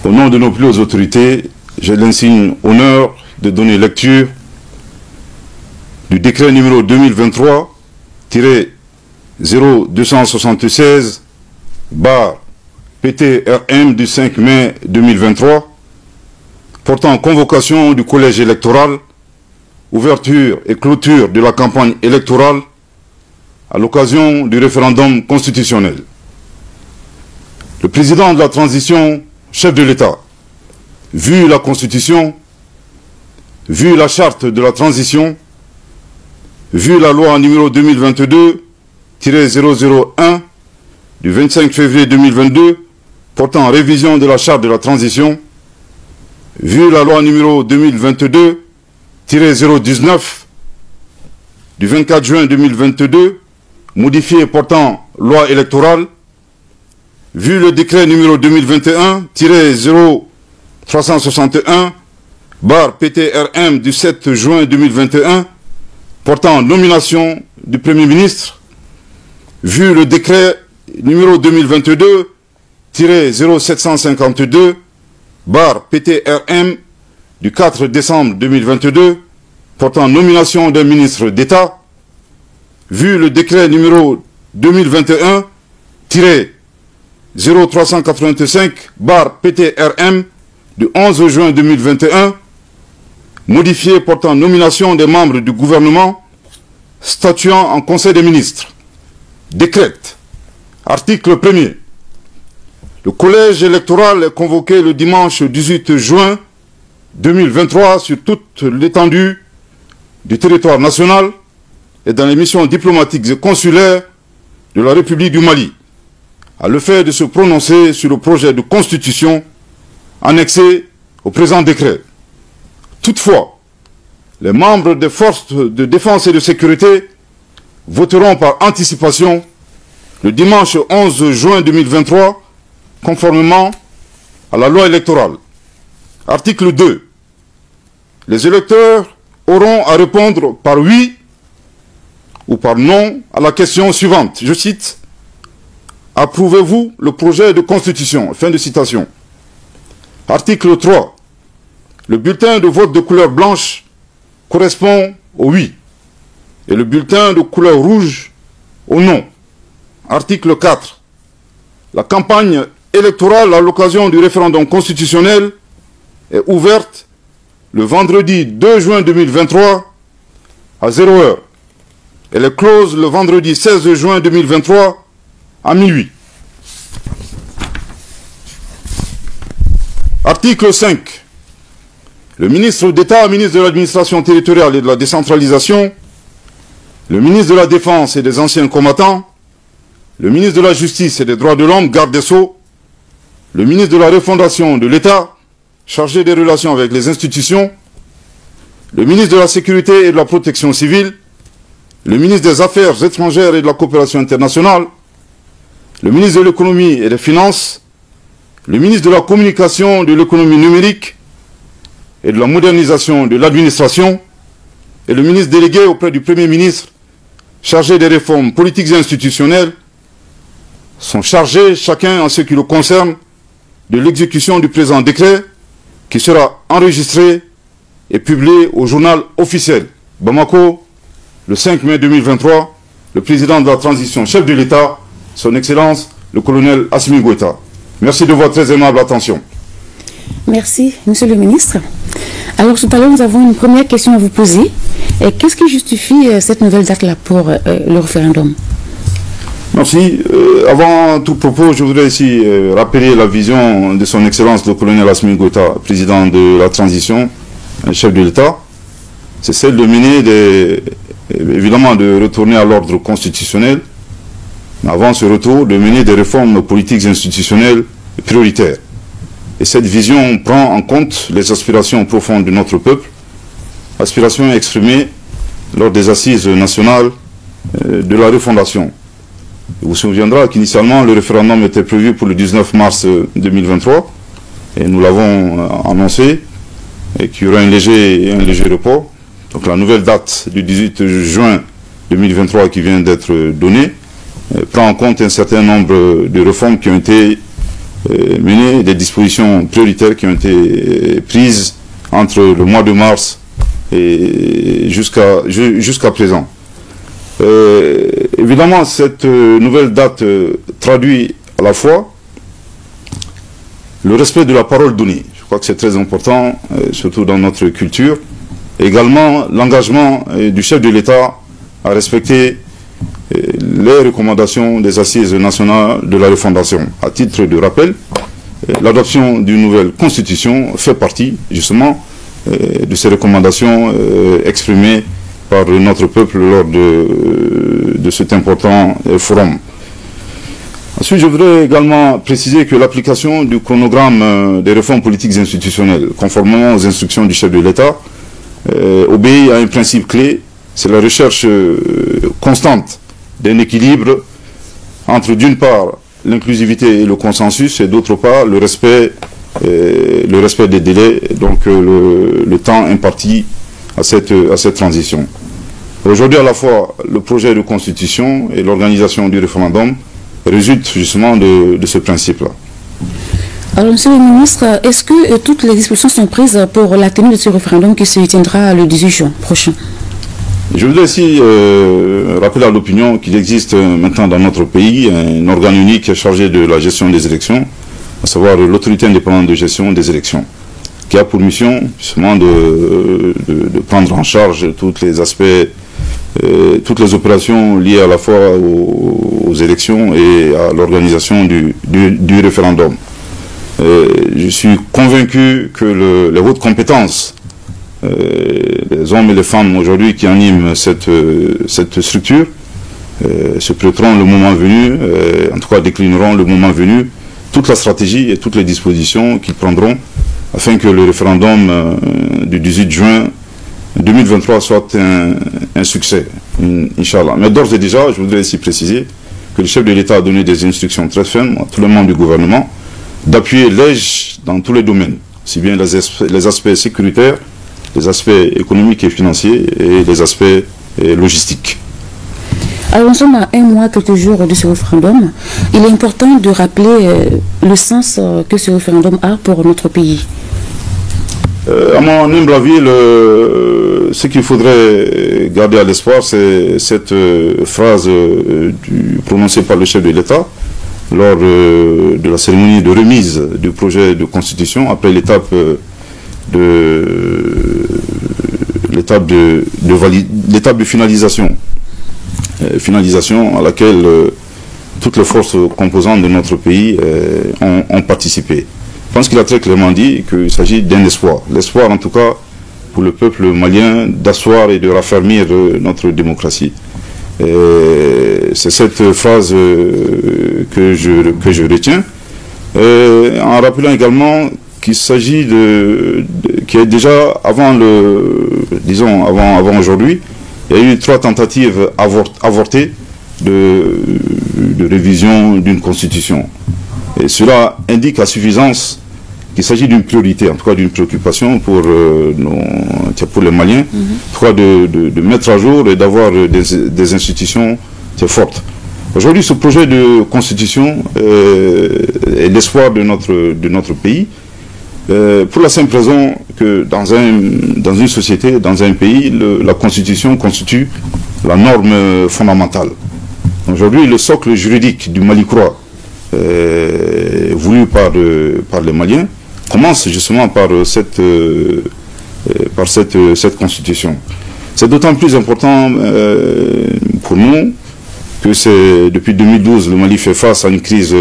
Au nom de nos plus hautes autorités, j'ai l'insigne honneur de donner lecture du décret numéro 2023-0276/PTRM du 5 mai 2023 portant convocation du collège électoral, ouverture et clôture de la campagne électorale à l'occasion du référendum constitutionnel. Le président de la transition, chef de l'État, vu la Constitution, vu la charte de la transition, vu la loi numéro 2022-001 du 25 février 2022 portant révision de la charte de la transition, vu la loi numéro 2022-019 du 24 juin 2022 modifiée portant loi électorale, vu le décret numéro 2021-0361/PTRM du 7 juin 2021 portant nomination du Premier ministre, vu le décret numéro 2022-0752/PTRM du 4 décembre 2022 portant nomination d'un ministre d'État, vu le décret numéro 2021-0385/PTRM du 11 juin 2021, modifié portant nomination des membres du gouvernement, statuant en Conseil des ministres, décrète, article 1er, le collège électoral est convoqué le dimanche 18 juin 2023 sur toute l'étendue du territoire national et dans les missions diplomatiques et consulaires de la République du Mali, à le fait de se prononcer sur le projet de constitution annexé au présent décret. Toutefois, les membres des forces de défense et de sécurité voteront par anticipation le dimanche 11 juin 2023, conformément à la loi électorale. Article 2. Les électeurs auront à répondre par oui ou par non à la question suivante. Je cite: approuvez-vous le projet de constitution? Fin de citation. Article 3. Le bulletin de vote de couleur blanche correspond au oui et le bulletin de couleur rouge au non. Article 4. La campagne électorale à l'occasion du référendum constitutionnel est ouverte le vendredi 2 juin 2023 à 0h. Elle est close le vendredi 16 juin 2023 à minuit. Article 5. Le ministre d'État, ministre de l'Administration territoriale et de la décentralisation, le ministre de la Défense et des anciens combattants, le ministre de la Justice et des Droits de l'Homme, garde des Sceaux, le ministre de la Refondation de l'État, chargé des relations avec les institutions, le ministre de la Sécurité et de la Protection civile, le ministre des Affaires étrangères et de la coopération internationale, le ministre de l'Économie et des Finances, le ministre de la Communication, de l'économie numérique et de la modernisation de l'administration, et le ministre délégué auprès du Premier ministre, chargé des réformes politiques et institutionnelles, sont chargés, chacun en ce qui le concerne, de l'exécution du présent décret, qui sera enregistré et publié au journal officiel. Bamako, le 5 mai 2023, le président de la transition, chef de l'État, son Excellence, le colonel Assimi Goïta. Merci de votre très aimable attention. Merci, Monsieur le ministre. Alors, tout à l'heure, nous avons une première question à vous poser. Qu'est-ce qui justifie cette nouvelle date-là pour le référendum? Merci. Avant tout propos, je voudrais ici rappeler la vision de son Excellence, le colonel Assimi Goïta, président de la transition, chef de l'État. C'est celle de mener évidemment de retourner à l'ordre constitutionnel, mais avant ce retour, de mener des réformes politiques et institutionnelles prioritaires. Et cette vision prend en compte les aspirations profondes de notre peuple, aspirations exprimées lors des assises nationales de la refondation. Il vous souviendra qu'initialement, le référendum était prévu pour le 19 mars 2023, et nous l'avons annoncé, et qu'il y aura un léger report. Donc la nouvelle date du 18 juin 2023 qui vient d'être donnée prend en compte un certain nombre de réformes qui ont été mené des dispositions prioritaires qui ont été prises entre le mois de mars et jusqu'à présent. Évidemment, cette nouvelle date traduit à la fois le respect de la parole donnée. Je crois que c'est très important, surtout dans notre culture. Également, l'engagement du chef de l'État à respecter les recommandations des assises nationales de la refondation. À titre de rappel, l'adoption d'une nouvelle constitution fait partie, justement, de ces recommandations exprimées par notre peuple lors de cet important forum. Ensuite, je voudrais également préciser que l'application du chronogramme des réformes politiques institutionnelles, conformément aux instructions du chef de l'État, obéit à un principe clé, c'est la recherche constante d'un équilibre entre, d'une part, l'inclusivité et le consensus, et d'autre part, le respect des délais, donc le temps imparti à cette transition. Aujourd'hui, à la fois, le projet de constitution et l'organisation du référendum résultent justement de ce principe-là. Alors, Monsieur le ministre, est-ce que toutes les dispositions sont prises pour la tenue de ce référendum qui se tiendra le 18 juin prochain? Je voudrais aussi rappeler à l'opinion qu'il existe maintenant dans notre pays un organe unique chargé de la gestion des élections, à savoir l'autorité indépendante de gestion des élections, qui a pour mission justement de prendre en charge tous les aspects, toutes les opérations liées à la fois aux élections et à l'organisation du référendum. Je suis convaincu que les hautes compétences, les hommes et les femmes aujourd'hui qui animent cette structure, se prêteront le moment venu, en tout cas déclineront le moment venu, toute la stratégie et toutes les dispositions qu'ils prendront afin que le référendum du 18 juin 2023 soit un succès, Inch'Allah. Mais d'ores et déjà, je voudrais ici préciser que le chef de l'État a donné des instructions très fermes à tous les membres du gouvernement d'appuyer l'EJ dans tous les domaines, aussi bien les aspects sécuritaires, les aspects économiques et financiers et les aspects logistiques. Alors nous sommes à un mois, quelques jours de ce référendum. Il est important de rappeler le sens que ce référendum a pour notre pays. À mon humble avis, ce qu'il faudrait garder à l'espoir, c'est cette phrase prononcée par le chef de l'État lors de la cérémonie de remise du projet de constitution, après l'étape de finalisation. Finalisation à laquelle toutes les forces composantes de notre pays ont participé. Je pense qu'il a très clairement dit qu'il s'agit d'un espoir. L'espoir, en tout cas, pour le peuple malien, d'asseoir et de raffermir notre démocratie. C'est cette phrase que je retiens. En rappelant également qu'il s'agit qui est déjà avant avant aujourd'hui, il y a eu 3 tentatives avortées de révision d'une constitution. Et cela indique à suffisance qu'il s'agit d'une priorité, en tout cas d'une préoccupation pour les Maliens, en tout cas de mettre à jour et d'avoir des institutions fortes. Aujourd'hui, ce projet de constitution est l'espoir de notre pays, pour la simple raison que dans une société, dans un pays, la constitution constitue la norme fondamentale. Aujourd'hui, le socle juridique du Mali-Croix, voulu par les Maliens, commence justement par cette constitution. C'est d'autant plus important pour nous que c'est depuis 2012, le Mali fait face à une crise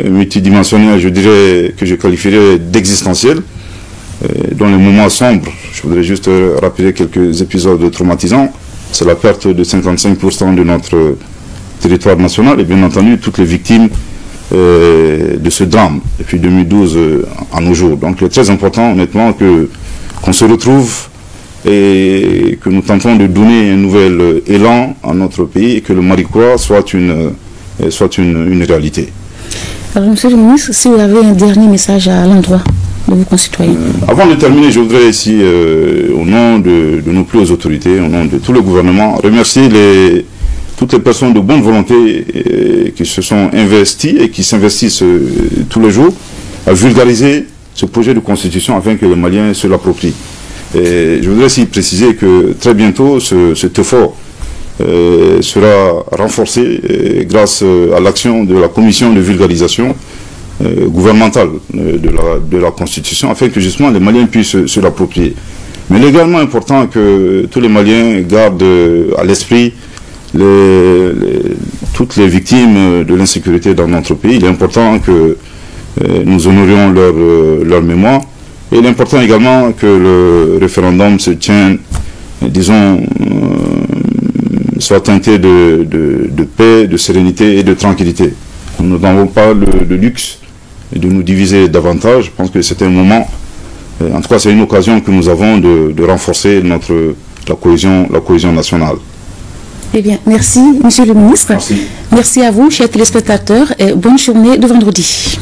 multidimensionnelle, je dirais, que je qualifierais d'existentielle, dans les moments sombres. Je voudrais juste rappeler quelques épisodes traumatisants. C'est la perte de 55% de notre territoire national et bien entendu toutes les victimes de ce drame depuis 2012 à nos jours. Donc il est très important honnêtement qu'on se retrouve et que nous tentons de donner un nouvel élan à notre pays et que le Mali-Croix soit une réalité. Alors Monsieur le ministre, si vous avez un dernier message à l'endroit de vos concitoyens. Avant de terminer, je voudrais ici, au nom de nos plus hautes autorités, au nom de tout le gouvernement, remercier toutes les personnes de bonne volonté qui se sont investies et qui s'investissent tous les jours à vulgariser ce projet de constitution afin que les Maliens se l'approprient. Et je voudrais aussi préciser que très bientôt, cet effort sera renforcé grâce à l'action de la commission de vulgarisation gouvernementale de la Constitution, afin que justement les Maliens puissent se l'approprier. Mais il est également important que tous les Maliens gardent à l'esprit toutes les victimes de l'insécurité dans notre pays. Il est important que nous honorions leur mémoire. Et il est important également que le référendum se tienne, disons, soit teinté de paix, de sérénité et de tranquillité. Nous n'avons pas le luxe de nous diviser davantage. Je pense que c'est un moment, en tout cas c'est une occasion que nous avons de renforcer la cohésion nationale. Eh bien, merci, Monsieur le Ministre. Merci. Merci à vous, chers téléspectateurs, et bonne journée de vendredi.